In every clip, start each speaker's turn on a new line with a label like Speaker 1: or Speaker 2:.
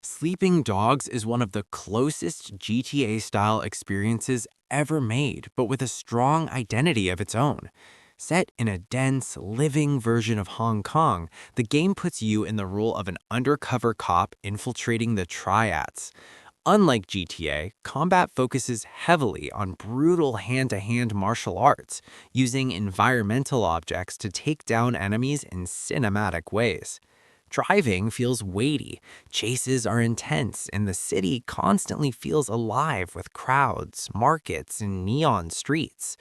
Speaker 1: Sleeping Dogs is one of the closest GTA-style experiences ever made, but with a strong identity of its own. Set in a dense, living version of Hong Kong, the game puts you in the role of an undercover cop infiltrating the triads. Unlike GTA, combat focuses heavily on brutal hand-to-hand martial arts, using environmental objects to take down enemies in cinematic ways. Driving feels weighty, chases are intense, and the city constantly feels alive with crowds, markets, and neon streets.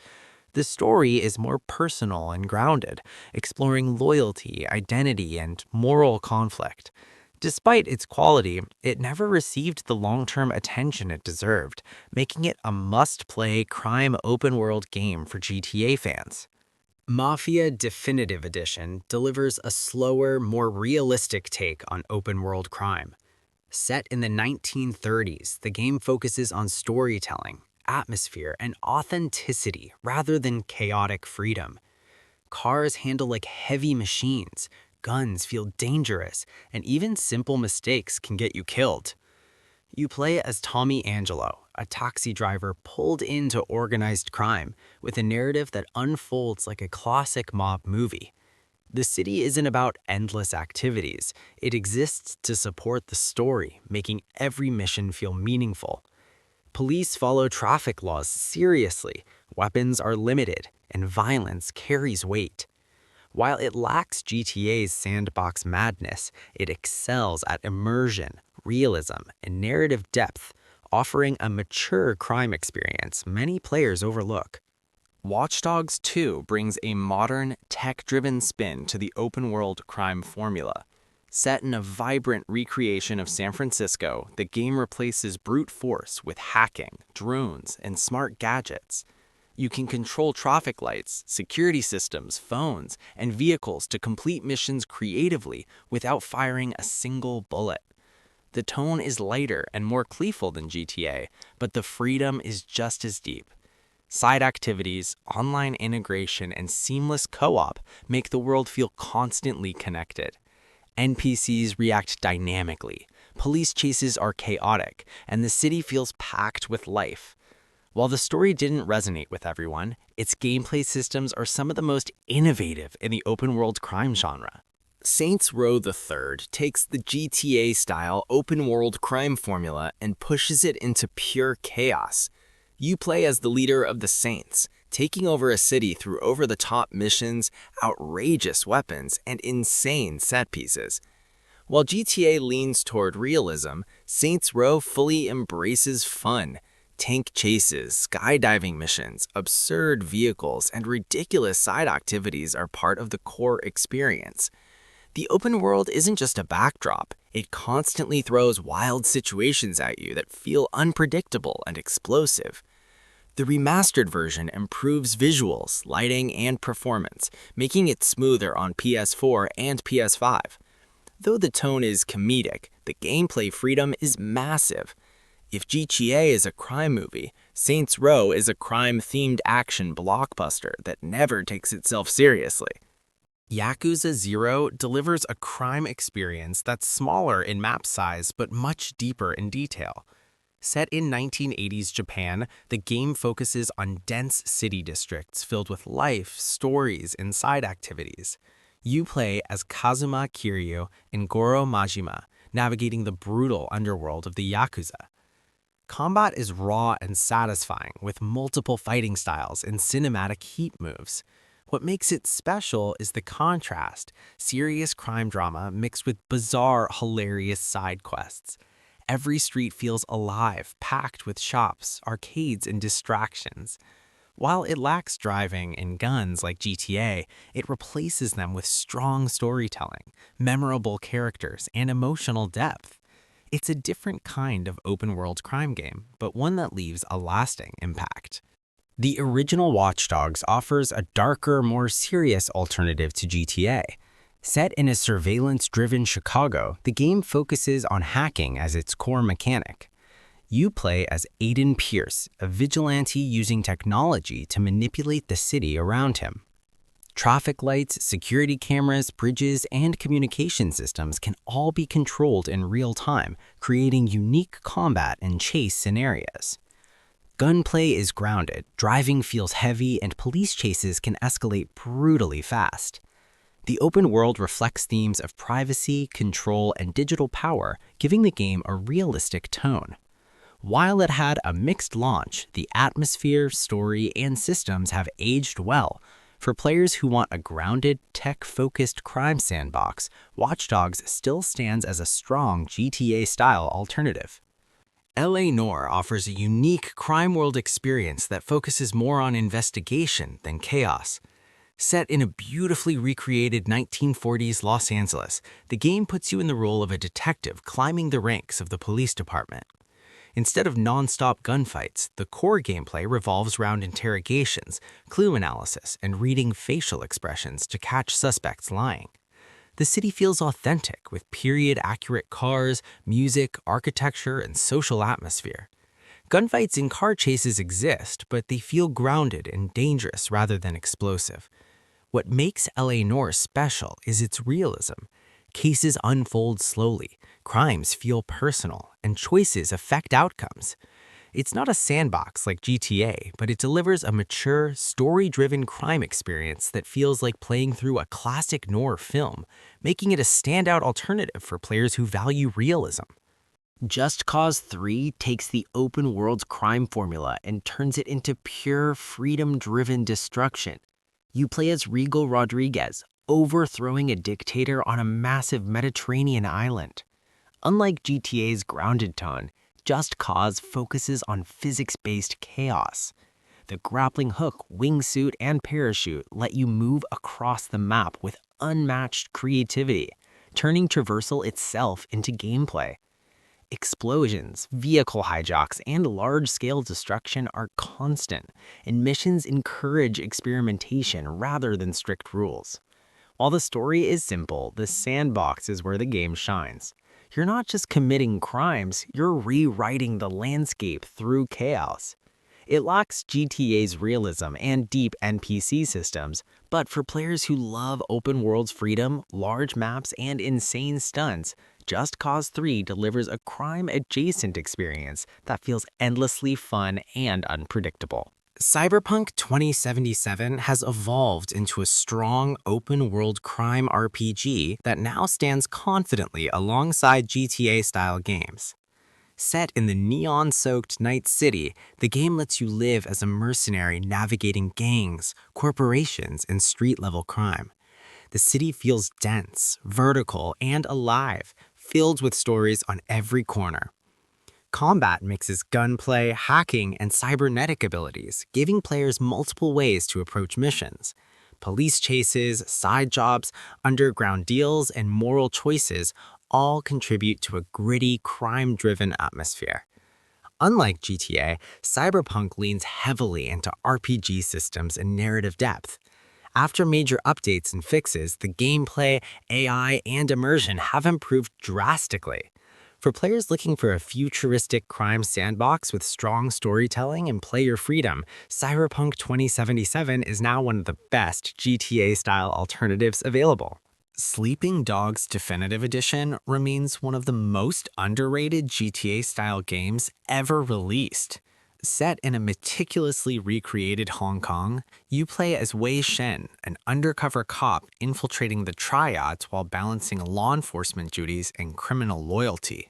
Speaker 1: The story is more personal and grounded, exploring loyalty, identity, and moral conflict. Despite its quality, it never received the long-term attention it deserved, making it a must-play crime open-world game for GTA fans. Mafia Definitive Edition delivers a slower, more realistic take on open-world crime. Set in the 1930s, the game focuses on storytelling, atmosphere, and authenticity rather than chaotic freedom. Cars handle like heavy machines, guns feel dangerous, and even simple mistakes can get you killed. You play as Tommy Angelo, a taxi driver pulled into organized crime, with a narrative that unfolds like a classic mob movie. The city isn't about endless activities. It exists to support the story, making every mission feel meaningful. Police follow traffic laws seriously, weapons are limited, and violence carries weight. While it lacks GTA's sandbox madness, it excels at immersion, realism, and narrative depth, offering a mature crime experience many players overlook. Watch Dogs 2 brings a modern, tech-driven spin to the open-world crime formula. Set in a vibrant recreation of San Francisco, the game replaces brute force with hacking, drones, and smart gadgets. You can control traffic lights, security systems, phones, and vehicles to complete missions creatively without firing a single bullet. The tone is lighter and more playful than GTA, but the freedom is just as deep. Side activities, online integration, and seamless co-op make the world feel constantly connected. NPCs react dynamically, police chases are chaotic, and the city feels packed with life. While the story didn't resonate with everyone, its gameplay systems are some of the most innovative in the open-world crime genre. Saints Row the Third takes the GTA-style open-world crime formula and pushes it into pure chaos. You play as the leader of the Saints, taking over a city through over-the-top missions, outrageous weapons, and insane set pieces. While GTA leans toward realism, Saints Row fully embraces fun. Tank chases, skydiving missions, absurd vehicles, and ridiculous side activities are part of the core experience. The open world isn't just a backdrop, it constantly throws wild situations at you that feel unpredictable and explosive. The remastered version improves visuals, lighting, and performance, making it smoother on PS4 and PS5. Though the tone is comedic, the gameplay freedom is massive. If GTA is a crime movie, Saints Row is a crime-themed action blockbuster that never takes itself seriously. Yakuza 0 delivers a crime experience that's smaller in map size but much deeper in detail. Set in 1980s Japan, the game focuses on dense city districts filled with life, stories, and side activities. You play as Kazuma Kiryu and Goro Majima, navigating the brutal underworld of the Yakuza. Combat is raw and satisfying, with multiple fighting styles and cinematic heat moves. What makes it special is the contrast, serious crime drama mixed with bizarre, hilarious side quests. Every street feels alive, packed with shops, arcades, and distractions. While it lacks driving and guns like GTA, it replaces them with strong storytelling, memorable characters, and emotional depth. It's a different kind of open-world crime game, but one that leaves a lasting impact. The original Watch Dogs offers a darker, more serious alternative to GTA. Set in a surveillance-driven Chicago, the game focuses on hacking as its core mechanic. You play as Aiden Pierce, a vigilante using technology to manipulate the city around him. Traffic lights, security cameras, bridges, and communication systems can all be controlled in real time, creating unique combat and chase scenarios. Gunplay is grounded, driving feels heavy, and police chases can escalate brutally fast. The open world reflects themes of privacy, control, and digital power, giving the game a realistic tone. While it had a mixed launch, the atmosphere, story, and systems have aged well. For players who want a grounded, tech-focused crime sandbox, Watch Dogs still stands as a strong GTA-style alternative. LA Noire offers a unique crime world experience that focuses more on investigation than chaos. Set in a beautifully recreated 1940s Los Angeles, the game puts you in the role of a detective climbing the ranks of the police department. Instead of non-stop gunfights, the core gameplay revolves around interrogations, clue analysis, and reading facial expressions to catch suspects lying. The city feels authentic with period-accurate cars, music, architecture, and social atmosphere. Gunfights and car chases exist, but they feel grounded and dangerous rather than explosive. What makes LA Noire special is its realism. Cases unfold slowly, crimes feel personal, and choices affect outcomes. It's not a sandbox like GTA, but it delivers a mature, story-driven crime experience that feels like playing through a classic noir film, making it a standout alternative for players who value realism. Just Cause 3 takes the open world's crime formula and turns it into pure, freedom-driven destruction. You play as Regal Rodriguez, overthrowing a dictator on a massive Mediterranean island. Unlike GTA's grounded tone, Just Cause focuses on physics-based chaos. The grappling hook, wingsuit, and parachute let you move across the map with unmatched creativity, turning traversal itself into gameplay. Explosions, vehicle hijacks, and large-scale destruction are constant, and missions encourage experimentation rather than strict rules. While the story is simple, the sandbox is where the game shines. You're not just committing crimes, you're rewriting the landscape through chaos. It lacks GTA's realism and deep NPC systems, but for players who love open world's freedom, large maps, and insane stunts, Just Cause 3 delivers a crime-adjacent experience that feels endlessly fun and unpredictable. Cyberpunk 2077 has evolved into a strong open-world crime RPG that now stands confidently alongside GTA-style games. Set in the neon-soaked Night City, the game lets you live as a mercenary navigating gangs, corporations, and street-level crime. The city feels dense, vertical, and alive, filled with stories on every corner. Combat mixes gunplay, hacking, and cybernetic abilities, giving players multiple ways to approach missions. Police chases, side jobs, underground deals, and moral choices all contribute to a gritty, crime-driven atmosphere. Unlike GTA, Cyberpunk leans heavily into RPG systems and narrative depth. After major updates and fixes, the gameplay, AI, and immersion have improved drastically. For players looking for a futuristic crime sandbox with strong storytelling and player freedom, Cyberpunk 2077 is now one of the best GTA-style alternatives available. Sleeping Dogs Definitive Edition remains one of the most underrated GTA-style games ever released. Set in a meticulously recreated Hong Kong, you play as Wei Shen, an undercover cop infiltrating the triads while balancing law enforcement duties and criminal loyalty.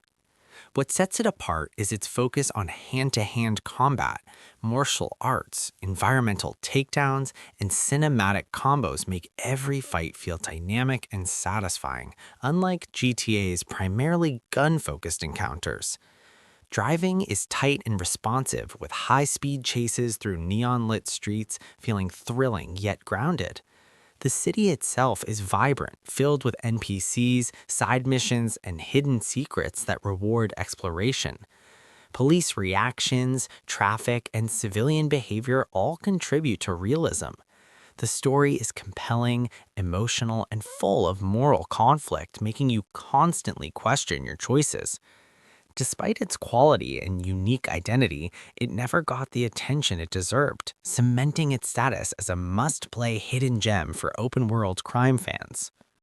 Speaker 1: What sets it apart is its focus on hand-to-hand combat, martial arts, environmental takedowns, and cinematic combos make every fight feel dynamic and satisfying, unlike GTA's primarily gun-focused encounters. Driving is tight and responsive, with high-speed chases through neon-lit streets feeling thrilling yet grounded. The city itself is vibrant, filled with NPCs, side missions, and hidden secrets that reward exploration. Police reactions, traffic, and civilian behavior all contribute to realism. The story is compelling, emotional, and full of moral conflict, making you constantly question your choices. Despite its quality and unique identity, it never got the attention it deserved, cementing its status as a must play hidden gem for open world crime fans.